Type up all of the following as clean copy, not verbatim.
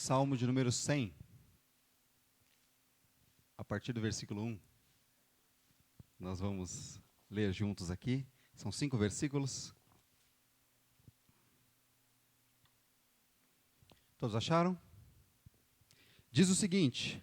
Salmo de número 100, a partir do versículo 1. Nós vamos ler juntos aqui. São 5 versículos. Todos acharam? Diz o seguinte: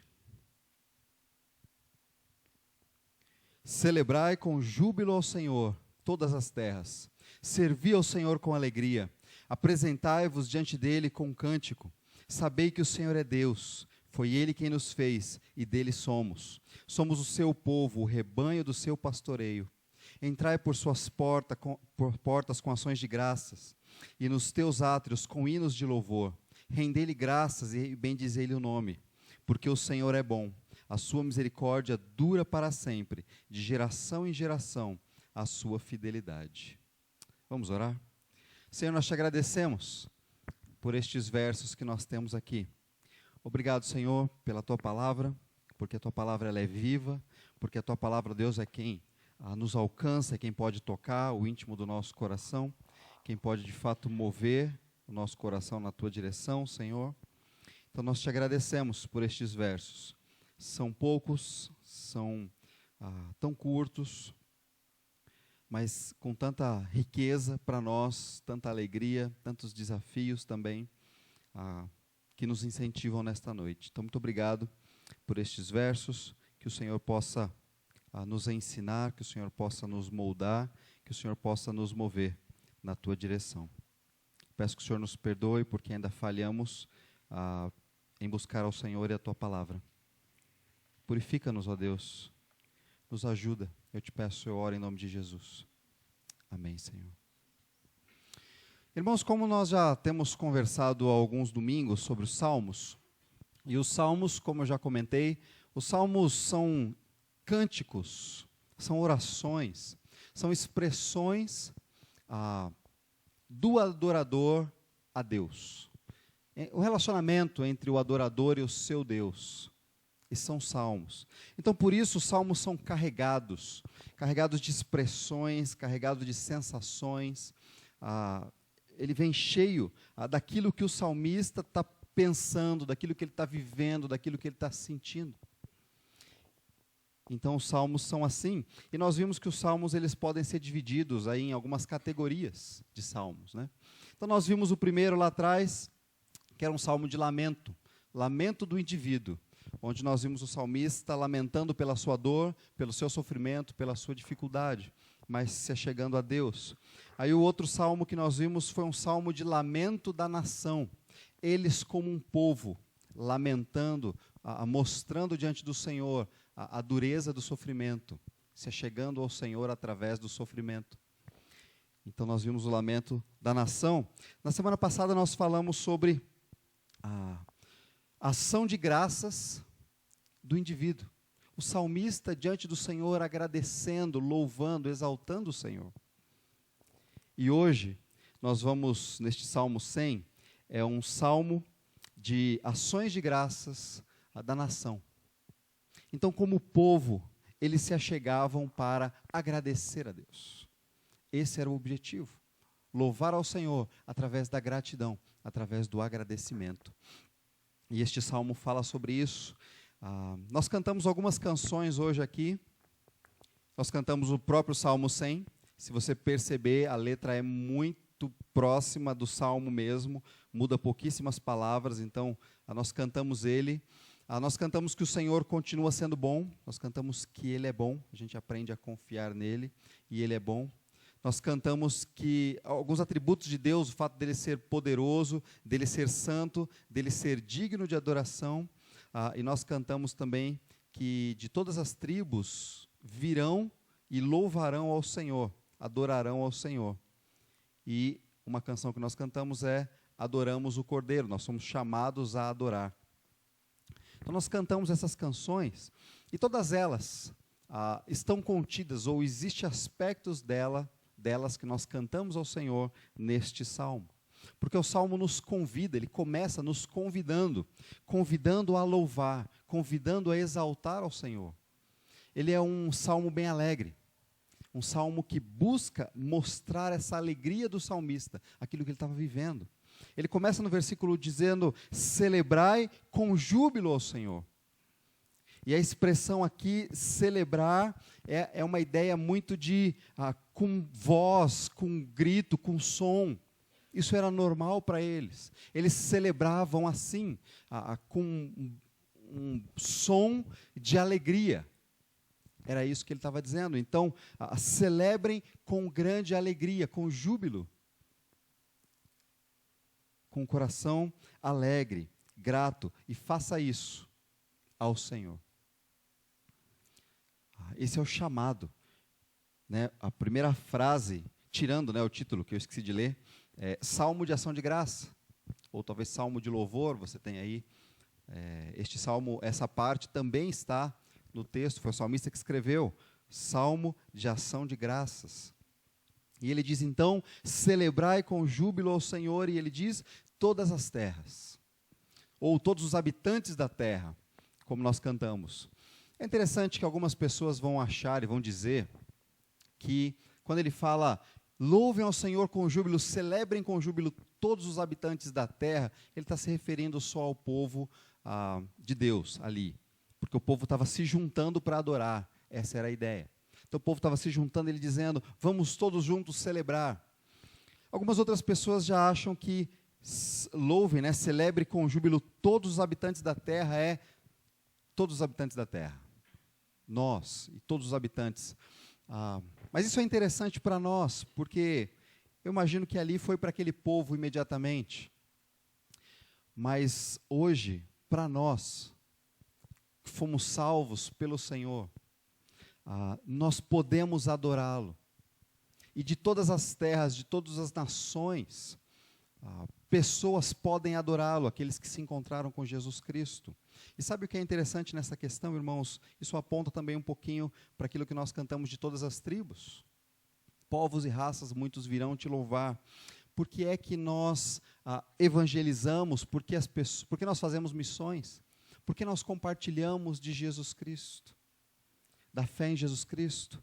celebrai com júbilo ao Senhor todas as terras, servi ao Senhor com alegria, apresentai-vos diante dele com cântico, sabei que o Senhor é Deus, foi ele quem nos fez e dele somos. Somos o seu povo, o rebanho do seu pastoreio. Entrai por suas portas com ações de graças, e nos teus átrios com hinos de louvor. Rendei-lhe graças e bendizei-lhe o nome, porque o Senhor é bom, a sua misericórdia dura para sempre, de geração em geração, a sua fidelidade. Vamos orar? Senhor, nós te agradecemos por estes versos que nós temos aqui. Obrigado, Senhor, pela tua palavra, porque a tua palavra ela é viva, porque a tua palavra, Deus, é quem nos alcança, é quem pode tocar o íntimo do nosso coração, quem pode de fato mover o nosso coração na tua direção, Senhor. Então nós te agradecemos por estes versos. São poucos, são tão curtos, mas com tanta riqueza para nós, tanta alegria, tantos desafios também, que nos incentivam nesta noite. Então, muito obrigado por estes versos, que o Senhor possa nos ensinar, que o Senhor possa nos moldar, que o Senhor possa nos mover na tua direção. Peço que o Senhor nos perdoe, porque ainda falhamos em buscar ao Senhor e a tua palavra. Purifica-nos, ó Deus, nos ajuda. Eu te peço, eu oro em nome de Jesus. Amém, Senhor. Irmãos, como nós já temos conversado há alguns domingos sobre os Salmos, e os Salmos, como eu já comentei, os Salmos são cânticos, são orações, são expressões do adorador a Deus. O relacionamento entre o adorador e o seu Deus. E são salmos. Então, por isso, os salmos são carregados de expressões, carregados de sensações. Ele vem cheio daquilo que o salmista está pensando, daquilo que ele está vivendo, daquilo que ele está sentindo. Então, os salmos são assim. E nós vimos que os salmos eles podem ser divididos aí em algumas categorias de salmos, né? Então, nós vimos o primeiro lá atrás, que era um salmo de lamento, lamento do indivíduo, onde nós vimos o salmista lamentando pela sua dor, pelo seu sofrimento, pela sua dificuldade, mas se achegando a Deus. Aí o outro salmo que nós vimos foi um salmo de lamento da nação, eles como um povo, lamentando, mostrando diante do Senhor a dureza do sofrimento, se achegando ao Senhor através do sofrimento. Então nós vimos o lamento da nação. Na semana passada nós falamos sobre a ação de graças do indivíduo. O salmista diante do Senhor agradecendo, louvando, exaltando o Senhor. E hoje nós vamos, neste Salmo 100, é um salmo de ações de graças da nação. Então, como povo, eles se achegavam para agradecer a Deus. Esse era o objetivo. Louvar ao Senhor através da gratidão, através do agradecimento. E este salmo fala sobre isso. Nós cantamos algumas canções hoje aqui. Nós cantamos o próprio Salmo 100. Se você perceber, a letra é muito próxima do salmo mesmo. Muda pouquíssimas palavras, então nós cantamos ele. Nós cantamos que o Senhor continua sendo bom. Nós cantamos que Ele é bom. A gente aprende a confiar nele e Ele é bom. Nós cantamos que alguns atributos de Deus, o fato dele ser poderoso, dele ser santo, dele ser digno de adoração. E nós cantamos também que de todas as tribos virão e louvarão ao Senhor, adorarão ao Senhor. E uma canção que nós cantamos é Adoramos o Cordeiro, nós somos chamados a adorar. Então nós cantamos essas canções e todas elas estão contidas, ou existem aspectos delas que nós cantamos ao Senhor neste salmo. Porque o salmo nos convida, ele começa nos convidando a louvar, convidando a exaltar ao Senhor. Ele é um salmo bem alegre, um salmo que busca mostrar essa alegria do salmista, aquilo que ele estava vivendo. Ele começa no versículo dizendo: celebrai com júbilo ao Senhor. E a expressão aqui, celebrar, é uma ideia muito de com voz, com grito, com som. Isso era normal para eles. Eles celebravam assim, com um som de alegria. Era isso que ele estava dizendo. Então, celebrem com grande alegria, com júbilo. Com o coração alegre, grato, e faça isso ao Senhor. Esse é o chamado, né? A primeira frase, tirando, né, o título que eu esqueci de ler, é Salmo de Ação de Graça, ou talvez Salmo de Louvor, você tem aí. Este salmo, essa parte também está no texto, foi o salmista que escreveu, Salmo de Ação de Graças. E ele diz, então, celebrai com júbilo ao Senhor, e ele diz, todas as terras, ou todos os habitantes da terra, como nós cantamos. É interessante que algumas pessoas vão achar e vão dizer que, quando ele fala, louvem ao Senhor com júbilo, celebrem com júbilo todos os habitantes da terra, ele está se referindo só ao povo de Deus ali, porque o povo estava se juntando para adorar, essa era a ideia. Então o povo estava se juntando, ele dizendo, vamos todos juntos celebrar. Algumas outras pessoas já acham que louvem, né, celebre com júbilo todos os habitantes da terra, todos os habitantes da terra. Nós e todos os habitantes. Mas isso é interessante para nós, porque eu imagino que ali foi para aquele povo imediatamente. Mas hoje, para nós, que fomos salvos pelo Senhor, nós podemos adorá-lo. E de todas as terras, de todas as nações, pessoas podem adorá-lo, aqueles que se encontraram com Jesus Cristo. E sabe o que é interessante nessa questão, irmãos? Isso aponta também um pouquinho para aquilo que nós cantamos de todas as tribos. Povos e raças, muitos virão te louvar. Por que é que nós evangelizamos? Por que nós fazemos missões? Por que nós compartilhamos de Jesus Cristo? Da fé em Jesus Cristo?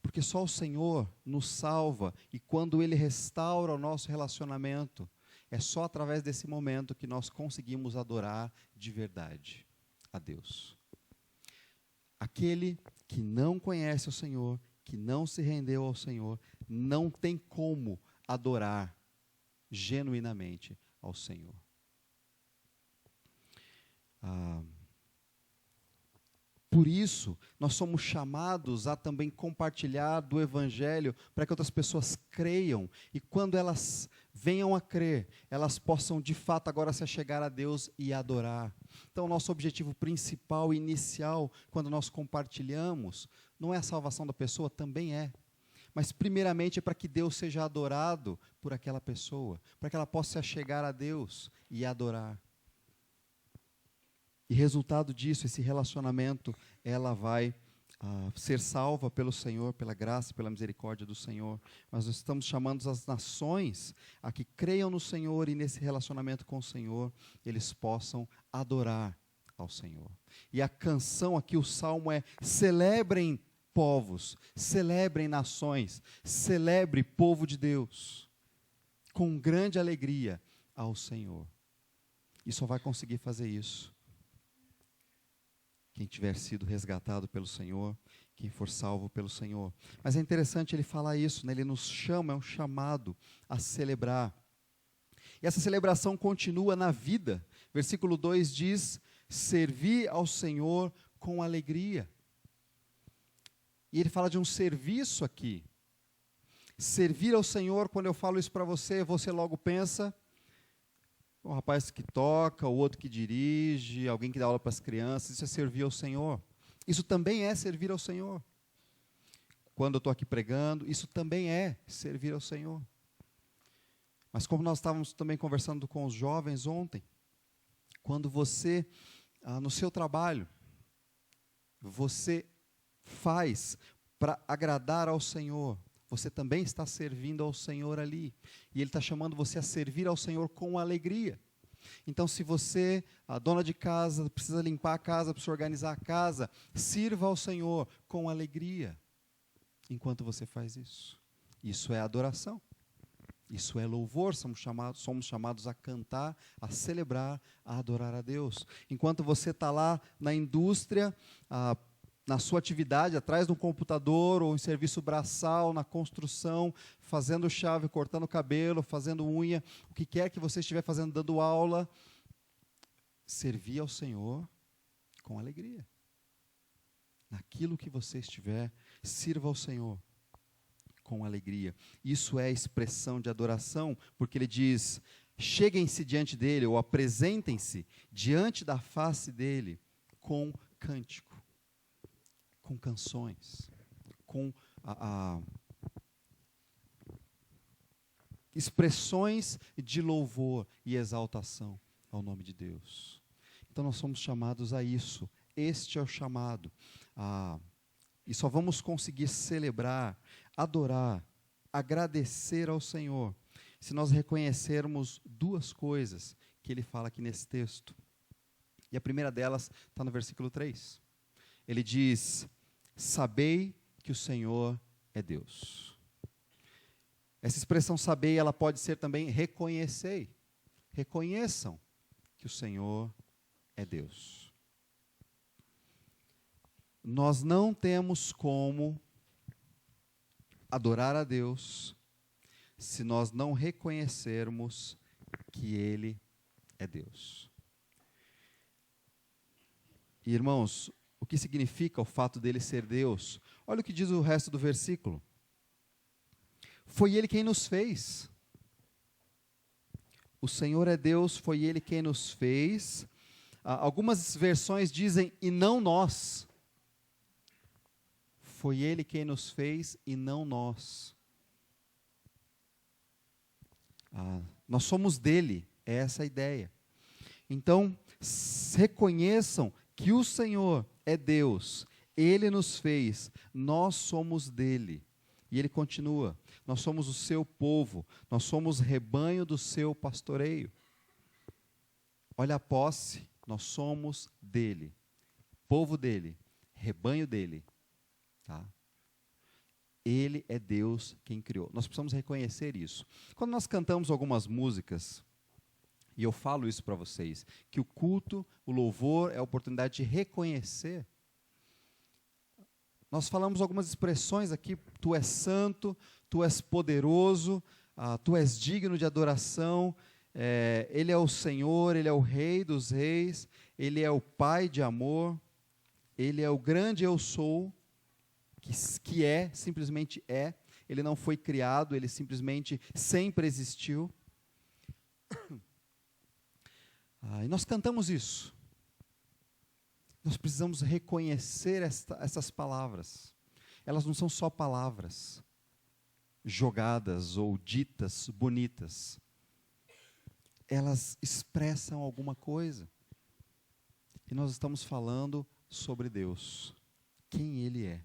Porque só o Senhor nos salva, e quando Ele restaura o nosso relacionamento, é só através desse momento que nós conseguimos adorar de verdade a Deus. Aquele que não conhece o Senhor, que não se rendeu ao Senhor, não tem como adorar genuinamente ao Senhor. Por isso, nós somos chamados a também compartilhar do Evangelho para que outras pessoas creiam, e quando elas venham a crer, elas possam de fato agora se achegar a Deus e adorar. Então, nosso objetivo principal, inicial, quando nós compartilhamos, não é a salvação da pessoa, também é, mas primeiramente é para que Deus seja adorado por aquela pessoa, para que ela possa se achegar a Deus e adorar. E resultado disso, esse relacionamento, ela vai ser salva pelo Senhor, pela graça, pela misericórdia do Senhor. Mas nós estamos chamando as nações a que creiam no Senhor, e nesse relacionamento com o Senhor, eles possam adorar ao Senhor. E a canção aqui, o salmo é: celebrem povos, celebrem nações, celebre povo de Deus, com grande alegria ao Senhor. E só vai conseguir fazer isso quem tiver sido resgatado pelo Senhor, quem for salvo pelo Senhor. Mas é interessante ele falar isso, né? Ele nos chama, é um chamado a celebrar. E essa celebração continua na vida. Versículo 2 diz, servi ao Senhor com alegria. E ele fala de um serviço aqui. Servir ao Senhor, quando eu falo isso para você, você logo pensa, um rapaz que toca, o outro que dirige, alguém que dá aula para as crianças, isso é servir ao Senhor. Isso também é servir ao Senhor. Quando eu estou aqui pregando, isso também é servir ao Senhor. Mas como nós estávamos também conversando com os jovens ontem, quando você, no seu trabalho, você faz para agradar ao Senhor, você também está servindo ao Senhor ali. E Ele está chamando você a servir ao Senhor com alegria. Então, se você, a dona de casa, precisa limpar a casa, precisa organizar a casa, sirva ao Senhor com alegria, enquanto você faz isso. Isso é adoração. Isso é louvor, somos chamados a cantar, a celebrar, a adorar a Deus. Enquanto você está lá na indústria, na sua atividade, atrás de um computador, ou em serviço braçal, na construção, fazendo chave, cortando cabelo, fazendo unha, o que quer que você estiver fazendo, dando aula, servir ao Senhor com alegria. Naquilo que você estiver, sirva ao Senhor com alegria. Isso é expressão de adoração, porque ele diz: cheguem-se diante dele, ou apresentem-se diante da face dele com cântico, com canções, com expressões de louvor e exaltação ao nome de Deus. Então nós somos chamados a isso. Este é o chamado. E só vamos conseguir celebrar, adorar, agradecer ao Senhor, se nós reconhecermos duas coisas que ele fala aqui nesse texto. E a primeira delas está no versículo 3. Ele diz: sabei que o Senhor é Deus. Essa expressão sabei, ela pode ser também reconhecei. Reconheçam que o Senhor é Deus. Nós não temos como adorar a Deus se nós não reconhecermos que Ele é Deus. E, irmãos, o que significa o fato dele ser Deus? Olha o que diz o resto do versículo. Foi Ele quem nos fez. O Senhor é Deus, foi Ele quem nos fez. Algumas versões dizem, e não nós. Foi Ele quem nos fez e não nós. Nós somos dele, é essa a ideia. Então, reconheçam que o Senhor é Deus, Ele nos fez, nós somos dele. E ele continua, nós somos o seu povo, nós somos rebanho do seu pastoreio. Olha a posse, nós somos dele, povo dele, rebanho dele. Tá? Ele é Deus quem criou. Nós precisamos reconhecer isso. Quando nós cantamos algumas músicas, e eu falo isso para vocês, que o culto, o louvor é a oportunidade de reconhecer. Nós falamos algumas expressões aqui, tu és santo, tu és poderoso, tu és digno de adoração, Ele é o Senhor, Ele é o Rei dos reis, Ele é o Pai de amor, Ele é o grande eu sou, que é, simplesmente é, Ele não foi criado, Ele simplesmente sempre existiu. E nós cantamos isso. Nós precisamos reconhecer essas palavras. Elas não são só palavras jogadas ou ditas bonitas. Elas expressam alguma coisa. E nós estamos falando sobre Deus, quem Ele é.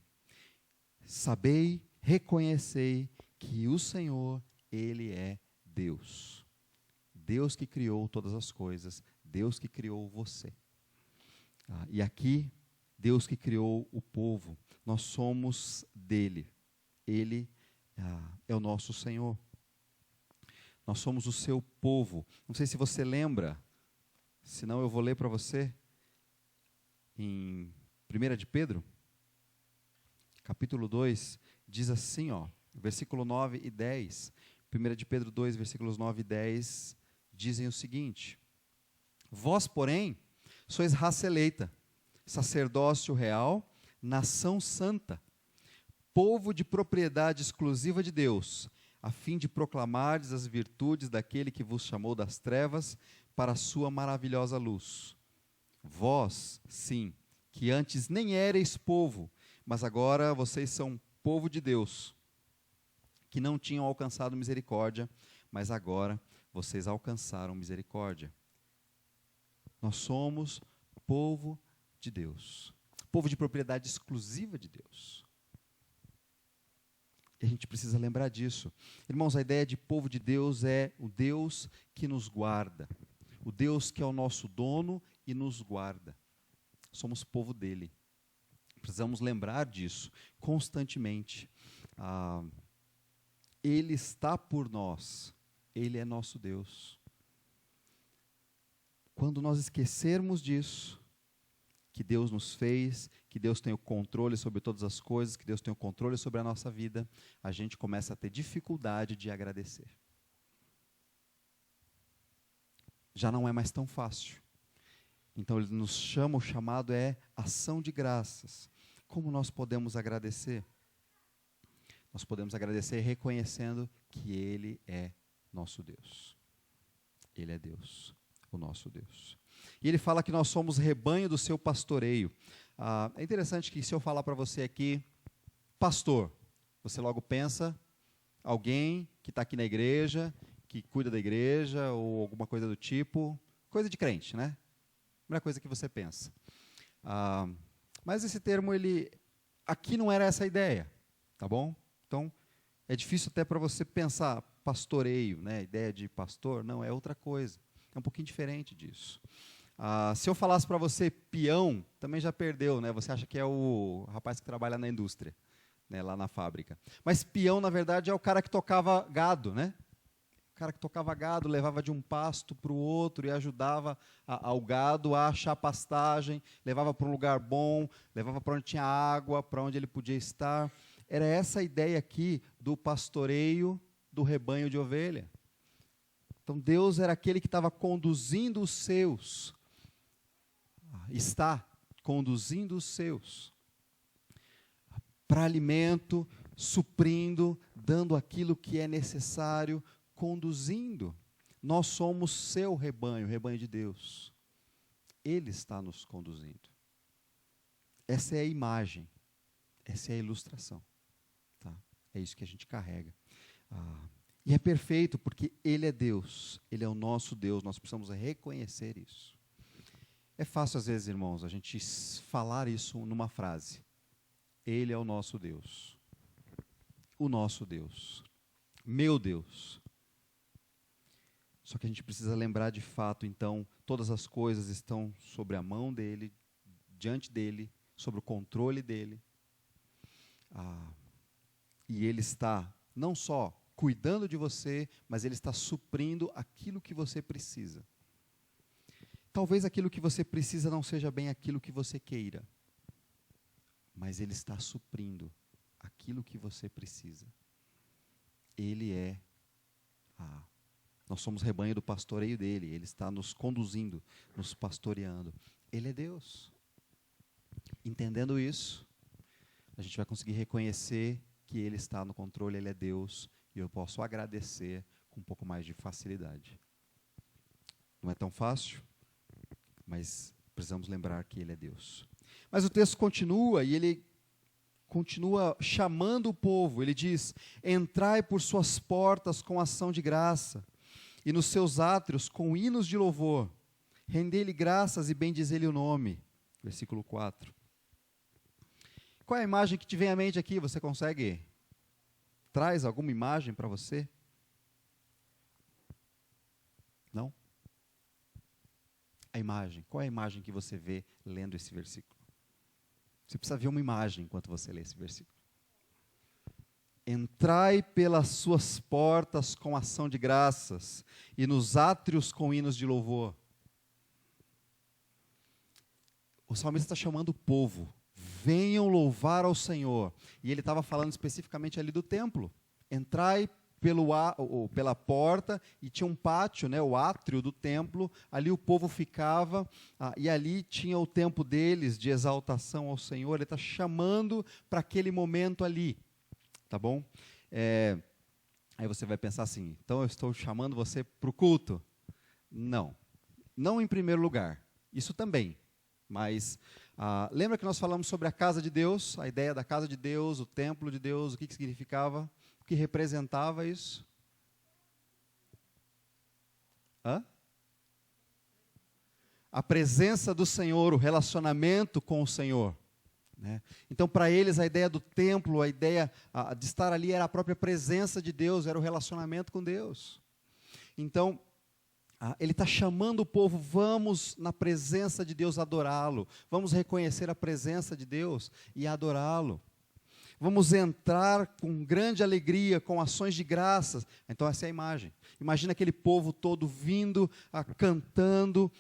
Sabei, reconhecei que o Senhor, Ele é Deus. Deus que criou todas as coisas, Deus que criou você. E aqui, Deus que criou o povo, nós somos dele. Ele é o nosso Senhor. Nós somos o seu povo. Não sei se você lembra, senão eu vou ler para você, em 1 de Pedro, capítulo 2, diz assim, versículo 9 e 10. 1 de Pedro 2, versículos 9 e 10, dizem o seguinte: vós, porém, sois raça eleita, sacerdócio real, nação santa, povo de propriedade exclusiva de Deus, a fim de proclamardes as virtudes daquele que vos chamou das trevas para a sua maravilhosa luz. Vós, sim, que antes nem éreis povo, mas agora vocês são povo de Deus, que não tinham alcançado misericórdia, mas agora vocês alcançaram misericórdia. Nós somos povo de Deus, povo de propriedade exclusiva de Deus. E a gente precisa lembrar disso. Irmãos, a ideia de povo de Deus é o Deus que nos guarda, o Deus que é o nosso dono e nos guarda. Somos povo dele. Precisamos lembrar disso constantemente. Ele está por nós. Ele é nosso Deus. Quando nós esquecermos disso, que Deus nos fez, que Deus tem o controle sobre todas as coisas, que Deus tem o controle sobre a nossa vida, a gente começa a ter dificuldade de agradecer. Já não é mais tão fácil. Então Ele nos chama, o chamado é ação de graças. Como nós podemos agradecer? Nós podemos agradecer reconhecendo que Ele é nosso Deus. Ele é Deus, o nosso Deus. E Ele fala que nós somos rebanho do seu pastoreio. É interessante que se eu falar para você aqui, pastor, você logo pensa, alguém que está aqui na igreja, que cuida da igreja, ou alguma coisa do tipo, coisa de crente, né? Primeira coisa que você pensa. Mas esse termo, aqui não era essa a ideia, tá bom? Então, é difícil até para você pensar pastoreio, né? A ideia de pastor, não, é outra coisa. É um pouquinho diferente disso. Se eu falasse para você peão, também já perdeu, né? Você acha que é o rapaz que trabalha na indústria, né? Lá na fábrica. Mas peão, na verdade, é o cara que tocava gado, né? O cara que tocava gado, levava de um pasto para o outro e ajudava ao gado a achar pastagem, levava para um lugar bom, levava para onde tinha água, para onde ele podia estar. Era essa a ideia aqui do pastoreio do rebanho de ovelha. Então, Deus era aquele que estava conduzindo os seus, está conduzindo os seus para alimento, suprindo, dando aquilo que é necessário, conduzindo. Nós somos seu rebanho, o rebanho de Deus. Ele está nos conduzindo. Essa é a imagem, essa é a ilustração. Tá? É isso que a gente carrega. E é perfeito, porque Ele é Deus, Ele é o nosso Deus, nós precisamos reconhecer isso. É fácil, às vezes, irmãos, a gente falar isso numa frase. Ele é o nosso Deus. O nosso Deus. Meu Deus. Só que a gente precisa lembrar de fato, então, todas as coisas estão sobre a mão dEle, diante dEle, sobre o controle dEle. E Ele está, não só cuidando de você, mas Ele está suprindo aquilo que você precisa. Talvez aquilo que você precisa não seja bem aquilo que você queira, mas Ele está suprindo aquilo que você precisa. Ele é nós somos rebanho do pastoreio dEle, Ele está nos conduzindo, nos pastoreando. Ele é Deus. Entendendo isso, a gente vai conseguir reconhecer que Ele está no controle, Ele é Deus, e eu posso agradecer com um pouco mais de facilidade. Não é tão fácil, mas precisamos lembrar que Ele é Deus. Mas o texto continua, e ele continua chamando o povo. Ele diz: entrai por suas portas com ação de graça, e nos seus átrios com hinos de louvor. Rendei-lhe graças e bendizei-lhe o nome. Versículo 4. Qual é a imagem que te vem à mente aqui? Você consegue? Traz alguma imagem para você? Não? A imagem. Qual é a imagem que você vê lendo esse versículo? Você precisa ver uma imagem enquanto você lê esse versículo. Entrai pelas suas portas com ação de graças, e nos átrios com hinos de louvor. O salmista está chamando o povo. Venham louvar ao Senhor. E ele estava falando especificamente ali do templo. Entrai pela porta, e tinha um pátio, né, o átrio do templo. Ali o povo ficava, e ali tinha o tempo deles de exaltação ao Senhor. Ele está chamando para aquele momento ali. Tá bom? Aí você vai pensar assim: então eu estou chamando você para o culto? Não. Não em primeiro lugar. Isso também. Mas lembra que nós falamos sobre a casa de Deus, a ideia da casa de Deus, o templo de Deus, o que significava, o que representava isso? A presença do Senhor, o relacionamento com o Senhor. Né? Então, para eles, a ideia do templo, a ideia de estar ali era a própria presença de Deus, era o relacionamento com Deus. Então, ele está chamando o povo: vamos na presença de Deus adorá-lo, vamos reconhecer a presença de Deus e adorá-lo. Vamos entrar com grande alegria, com ações de graças. Então essa é a imagem. Imagina aquele povo todo vindo, cantando,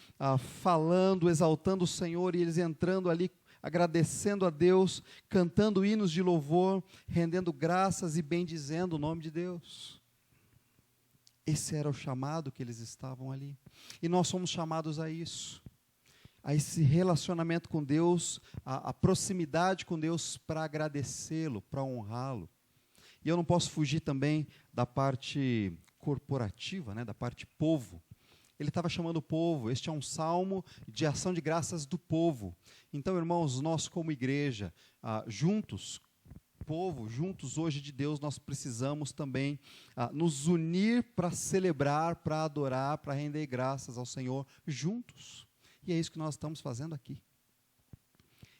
falando, exaltando o Senhor, e eles entrando ali, agradecendo a Deus, cantando hinos de louvor, rendendo graças e bendizendo o nome de Deus. Esse era o chamado que eles estavam ali. E nós somos chamados a isso. A esse relacionamento com Deus, a proximidade com Deus para agradecê-lo, para honrá-lo. E eu não posso fugir também da parte corporativa, né, da parte povo. Ele estava chamando o povo, este é um salmo de ação de graças do povo. Então, irmãos, nós como igreja, juntos, povo, juntos hoje de Deus, nós precisamos também nos unir para celebrar, para adorar, para render graças ao Senhor juntos. E é isso que nós estamos fazendo aqui.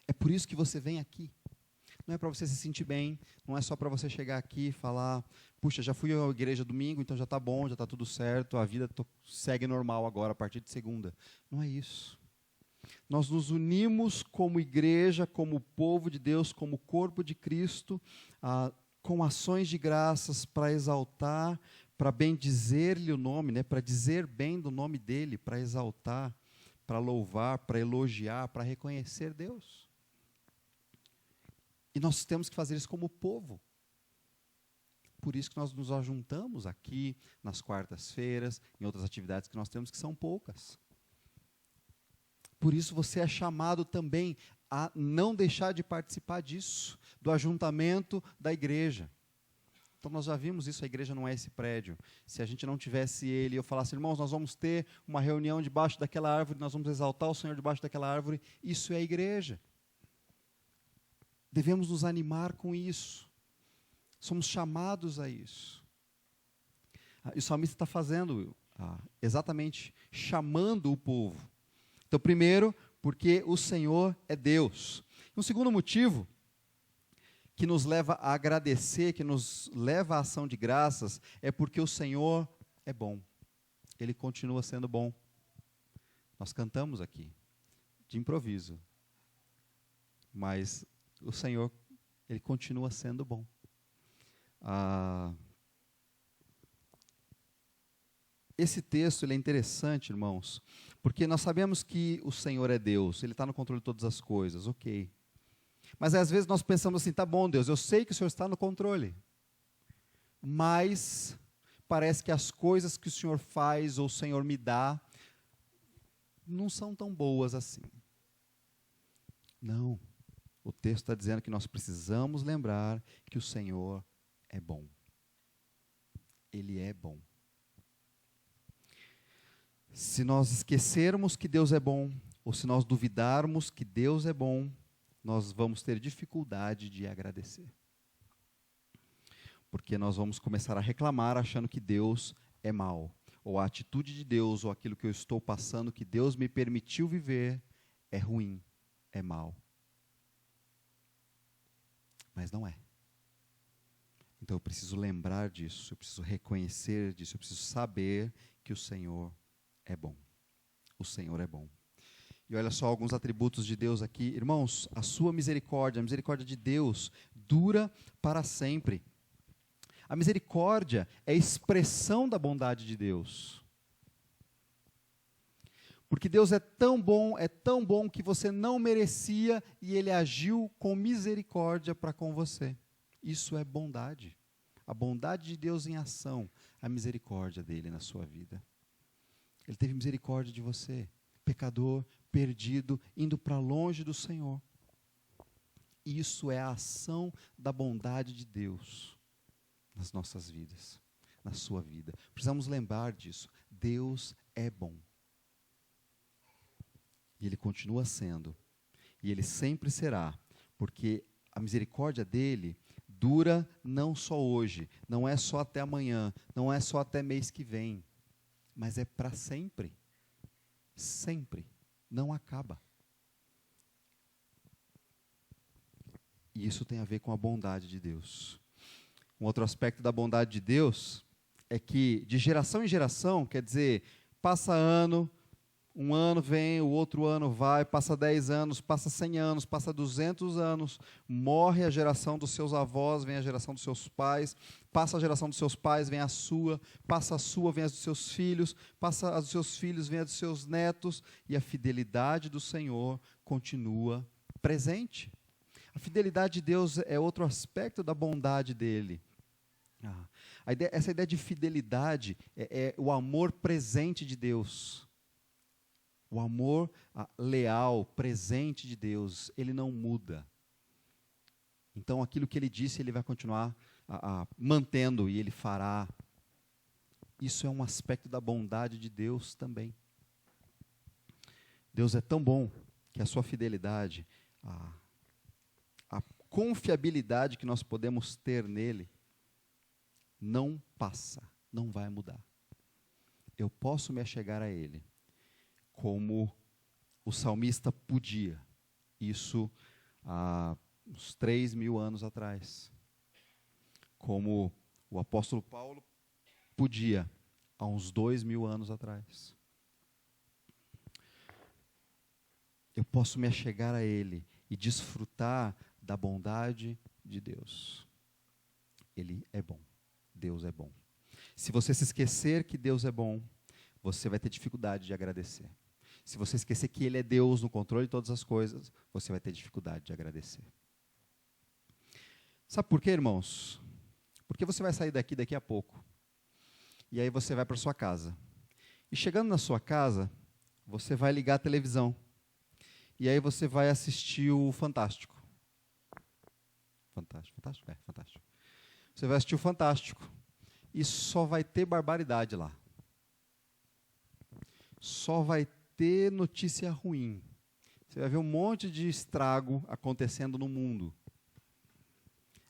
É por isso que você vem aqui. Não é para você se sentir bem, não é só para você chegar aqui e falar, puxa, já fui à igreja domingo, então já está bom, já está tudo certo, a vida segue normal agora, a partir de segunda. Não é isso. Nós nos unimos como igreja, como povo de Deus, como corpo de Cristo, com ações de graças para exaltar, para bendizer-lhe o nome, né, para dizer bem do nome dele, para exaltar, para louvar, para elogiar, para reconhecer Deus. E nós temos que fazer isso como povo. Por isso que nós nos ajuntamos aqui, nas quartas-feiras, em outras atividades que nós temos, que são poucas. Por isso você é chamado também a não deixar de participar disso, do ajuntamento da igreja. Então nós já vimos isso, a igreja não é esse prédio. Se a gente não tivesse ele, eu falasse, irmãos, nós vamos ter uma reunião debaixo daquela árvore, nós vamos exaltar o Senhor debaixo daquela árvore, isso é a igreja. Devemos nos animar com isso. Somos chamados a isso. E o salmista está fazendo, exatamente, chamando o povo. Então, primeiro, porque o Senhor é Deus. Um segundo motivo, que nos leva a agradecer, que nos leva à ação de graças, é porque o Senhor é bom. Ele continua sendo bom. Nós cantamos aqui, de improviso. Mas o Senhor, Ele continua sendo bom. Esse texto ele é interessante, irmãos, porque nós sabemos que o Senhor é Deus, Ele está no controle de todas as coisas, ok. Mas às vezes nós pensamos assim, tá bom, Deus, eu sei que o Senhor está no controle, mas parece que as coisas que o Senhor faz ou o Senhor me dá não são tão boas assim. Não, o texto está dizendo que nós precisamos lembrar que o Senhor é bom. Ele é bom. Se nós esquecermos que Deus é bom, ou se nós duvidarmos que Deus é bom, nós vamos ter dificuldade de agradecer. Porque nós vamos começar a reclamar achando que Deus é mau. Ou a atitude de Deus, ou aquilo que eu estou passando, que Deus me permitiu viver, é ruim, é mau. Mas não é. Então eu preciso lembrar disso, eu preciso reconhecer disso, eu preciso saber que o Senhor é bom. O Senhor é bom. E olha só alguns atributos de Deus aqui. Irmãos, a sua misericórdia, a misericórdia de Deus, dura para sempre. A misericórdia é a expressão da bondade de Deus. Porque Deus é tão bom que você não merecia e Ele agiu com misericórdia para com você. Isso é bondade. A bondade de Deus em ação, a misericórdia dEle na sua vida. Ele teve misericórdia de você, pecador, perdido, indo para longe do Senhor. Isso é a ação da bondade de Deus nas nossas vidas, na sua vida. Precisamos lembrar disso. Deus é bom. E Ele continua sendo. E Ele sempre será. Porque a misericórdia dEle dura não só hoje, não é só até amanhã, não é só até mês que vem, mas é para sempre. Sempre. Não acaba. E isso tem a ver com a bondade de Deus. Um outro aspecto da bondade de Deus é que, de geração em geração, quer dizer, passa ano, Um ano vem, o outro ano vai, passa 10 anos, passa 100 anos, passa 200 anos, morre a geração dos seus avós, vem a geração dos seus pais, passa a geração dos seus pais, vem a sua, passa a sua, vem a dos seus filhos, passa a dos seus filhos, vem a dos seus netos, e a fidelidade do Senhor continua presente. A fidelidade de Deus é outro aspecto da bondade dele. Essa ideia de fidelidade é o amor presente de Deus. O amor leal, presente de Deus, ele não muda. Então, aquilo que ele disse, ele vai continuar mantendo e ele fará. Isso é um aspecto da bondade de Deus também. Deus é tão bom que a sua fidelidade, a confiabilidade que nós podemos ter nele, não passa, não vai mudar. Eu posso me achegar a ele, como o salmista podia, isso há uns 3.000 anos atrás, como o apóstolo Paulo podia, há uns 2.000 anos atrás. Eu posso me achegar a ele e desfrutar da bondade de Deus. Ele é bom, Deus é bom. Se você se esquecer que Deus é bom, você vai ter dificuldade de agradecer. Se você esquecer que Ele é Deus no controle de todas as coisas, você vai ter dificuldade de agradecer. Sabe por quê, irmãos? Porque você vai sair daqui a pouco. E aí você vai para sua casa. E chegando na sua casa, você vai ligar a televisão. E aí você vai assistir o Fantástico. Fantástico? É, Fantástico. Você vai assistir o Fantástico. E só vai ter barbaridade lá. Só vai ter notícia ruim. Você vai ver um monte de estrago acontecendo no mundo.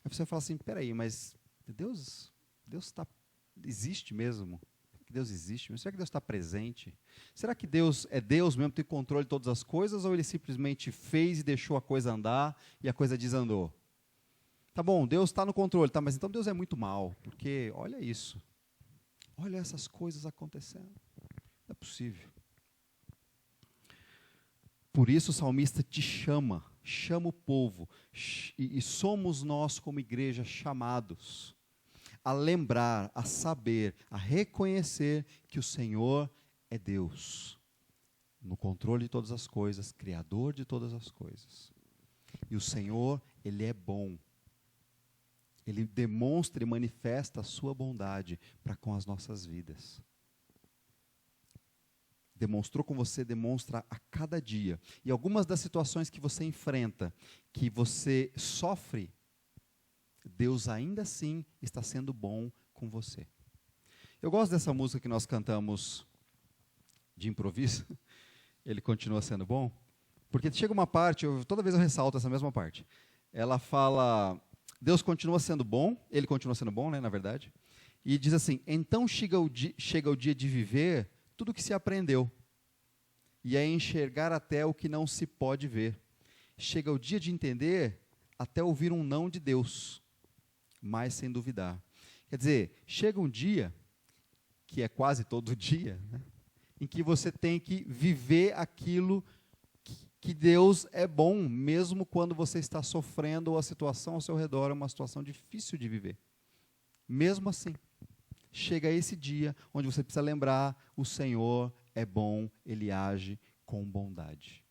Aí você vai falar assim, peraí, mas Deus existe mesmo? Será que Deus existe mesmo? Será que Deus está presente? Será que Deus é Deus mesmo, tem controle de todas as coisas, ou Ele simplesmente fez e deixou a coisa andar e a coisa desandou? Tá bom, Deus está no controle, tá, mas então Deus é muito mal, porque olha isso. Olha essas coisas acontecendo. Não é possível. Por isso o salmista te chama o povo, e somos nós como igreja chamados a lembrar, a saber, a reconhecer que o Senhor é Deus, no controle de todas as coisas, Criador de todas as coisas. E o Senhor, Ele é bom. Ele demonstra e manifesta a sua bondade para com as nossas vidas. Demonstrou com você, demonstra a cada dia. E algumas das situações que você enfrenta, que você sofre, Deus ainda assim está sendo bom com você. Eu gosto dessa música que nós cantamos de improviso, Ele continua sendo bom, porque chega uma parte, toda vez eu ressalto essa mesma parte. Ela fala, Deus continua sendo bom, Ele continua sendo bom, né, na verdade, e diz assim, então chega o dia de viver tudo o que se aprendeu, e é enxergar até o que não se pode ver. Chega o dia de entender até ouvir um não de Deus, mas sem duvidar. Quer dizer, chega um dia, que é quase todo dia, né, em que você tem que viver aquilo que Deus é bom, mesmo quando você está sofrendo ou a situação ao seu redor é uma situação difícil de viver. Mesmo assim, chega esse dia onde você precisa lembrar, o Senhor é bom, Ele age com bondade.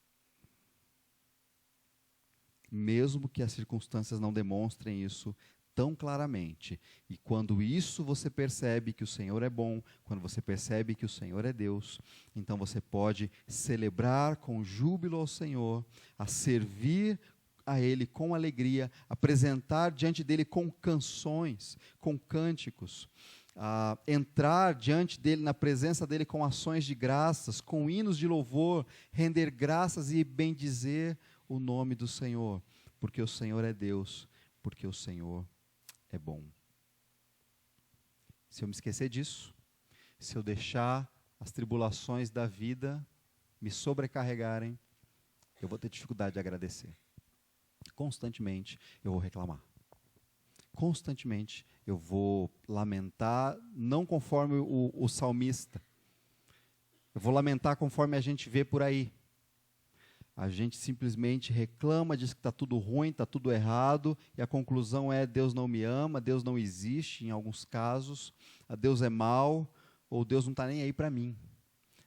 Mesmo que as circunstâncias não demonstrem isso tão claramente. E quando isso você percebe que o Senhor é bom, quando você percebe que o Senhor é Deus, então você pode celebrar com júbilo ao Senhor, a servir a Ele com alegria, apresentar diante dEle com canções, com cânticos, entrar diante dEle, na presença dEle com ações de graças, com hinos de louvor, render graças e bendizer o nome do Senhor, porque o Senhor é Deus, porque o Senhor é bom. Se eu me esquecer disso, se eu deixar as tribulações da vida me sobrecarregarem, eu vou ter dificuldade de agradecer. Constantemente eu vou reclamar. Constantemente eu vou lamentar, não conforme o salmista. Eu vou lamentar conforme a gente vê por aí. A gente simplesmente reclama, diz que está tudo ruim, está tudo errado, e a conclusão é: Deus não me ama, Deus não existe em alguns casos, Deus é mau, ou Deus não está nem aí para mim.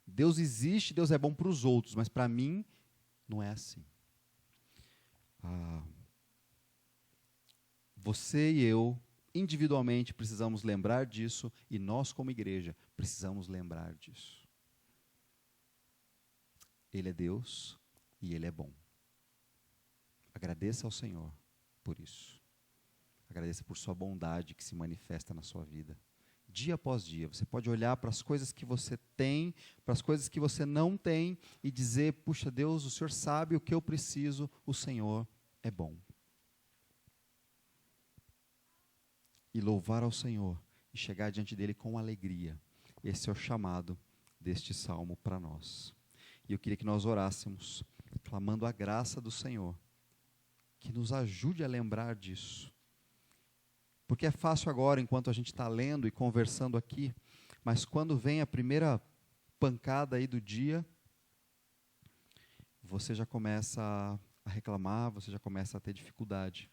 Deus existe, Deus é bom para os outros, mas para mim não é assim. Você e eu, individualmente, precisamos lembrar disso, e nós, como igreja, precisamos lembrar disso. Ele é Deus e Ele é bom. Agradeça ao Senhor por isso. Agradeça por sua bondade que se manifesta na sua vida. Dia após dia, você pode olhar para as coisas que você tem, para as coisas que você não tem, e dizer: puxa, Deus, o Senhor sabe o que eu preciso, o Senhor é bom. E louvar ao Senhor, e chegar diante dEle com alegria. Esse é o chamado deste salmo para nós. E eu queria que nós orássemos, clamando a graça do Senhor, que nos ajude a lembrar disso. Porque é fácil agora, enquanto a gente está lendo e conversando aqui, mas quando vem a primeira pancada aí do dia, você já começa a reclamar, você já começa a ter dificuldade.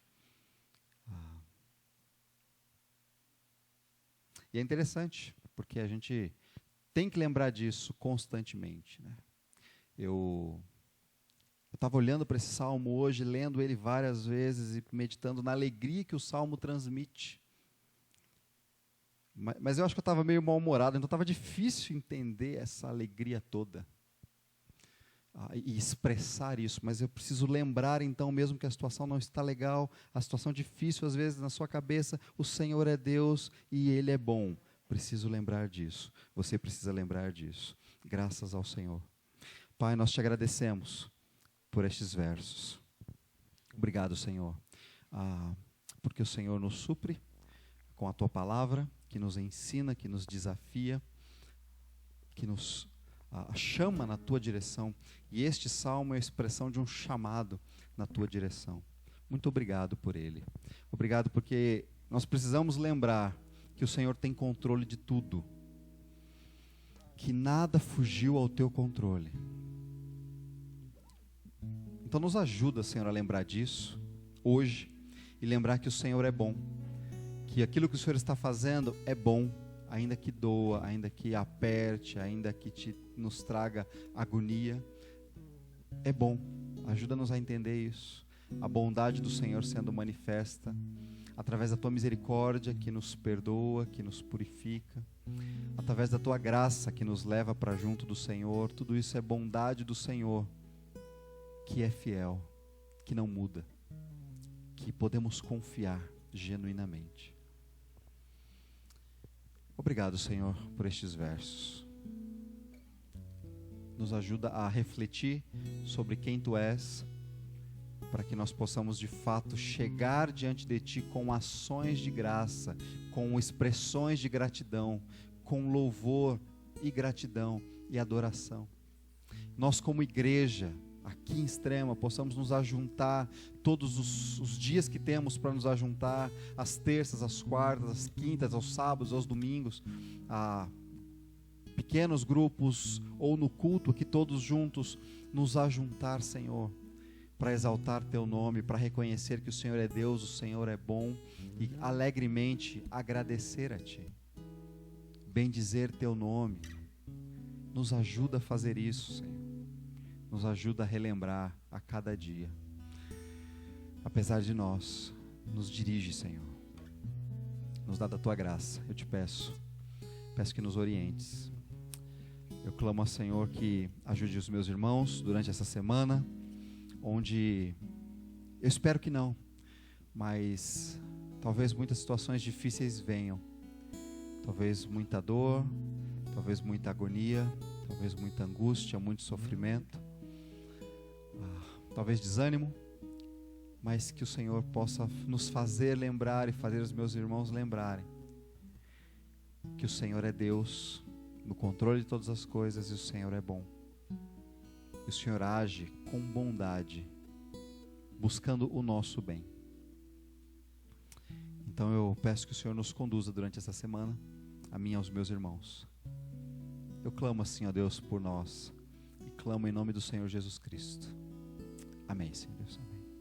E é interessante, porque a gente tem que lembrar disso constantemente, né? Eu estava olhando para esse salmo hoje, lendo ele várias vezes e meditando na alegria que o salmo transmite. Mas eu acho que eu estava meio mal-humorado, então estava difícil entender essa alegria toda e expressar isso. Mas eu preciso lembrar, então, mesmo que a situação não está legal, a situação difícil, às vezes, na sua cabeça, o Senhor é Deus e Ele é bom. Preciso lembrar disso. Você precisa lembrar disso. Graças ao Senhor. Pai, nós te agradecemos por estes versos. Obrigado, Senhor, porque o Senhor nos supre com a Tua palavra, que nos ensina, que nos desafia, que nos chama na Tua direção. E este salmo é a expressão de um chamado na Tua direção. Muito obrigado por ele. Obrigado porque nós precisamos lembrar que o Senhor tem controle de tudo, que nada fugiu ao Teu controle. Então nos ajuda, Senhor, a lembrar disso hoje e lembrar que o Senhor é bom, que aquilo que o Senhor está fazendo é bom, ainda que doa, ainda que aperte, ainda que nos traga agonia, é bom. Ajuda-nos a entender isso, a bondade do Senhor sendo manifesta através da Tua misericórdia que nos perdoa, que nos purifica, através da Tua graça que nos leva para junto do Senhor. Tudo isso é bondade do Senhor, que é fiel, que não muda, que podemos confiar genuinamente. Obrigado, Senhor, por estes versos. Nos ajuda a refletir sobre quem Tu és, para que nós possamos de fato chegar diante de Ti com ações de graça, com expressões de gratidão, com louvor e gratidão e adoração. Nós, como igreja, aqui em Extrema, possamos nos ajuntar todos os dias que temos para nos ajuntar, às terças, às quartas, às quintas, aos sábados, aos domingos, a pequenos grupos ou no culto aqui todos juntos, nos ajuntar, Senhor, para exaltar Teu nome, para reconhecer que o Senhor é Deus, o Senhor é bom e alegremente agradecer a Ti, bendizer Teu nome. Nos ajuda a fazer isso, Senhor. Nos ajuda a relembrar a cada dia. Apesar de nós, nos dirige, Senhor. Nos dá da Tua graça, eu te peço. Peço que nos orientes. Eu clamo ao Senhor que ajude os meus irmãos durante essa semana, onde eu espero que não, mas talvez muitas situações difíceis venham. Talvez muita dor, talvez muita agonia, talvez muita angústia, muito sofrimento. Talvez desânimo, mas que o Senhor possa nos fazer lembrar e fazer os meus irmãos lembrarem que o Senhor é Deus, no controle de todas as coisas, e o Senhor é bom. E o Senhor age com bondade, buscando o nosso bem. Então eu peço que o Senhor nos conduza durante essa semana, a mim e aos meus irmãos. Eu clamo assim, ó Deus, por nós. E clamo em nome do Senhor Jesus Cristo. Amém, Senhor Deus. Amém.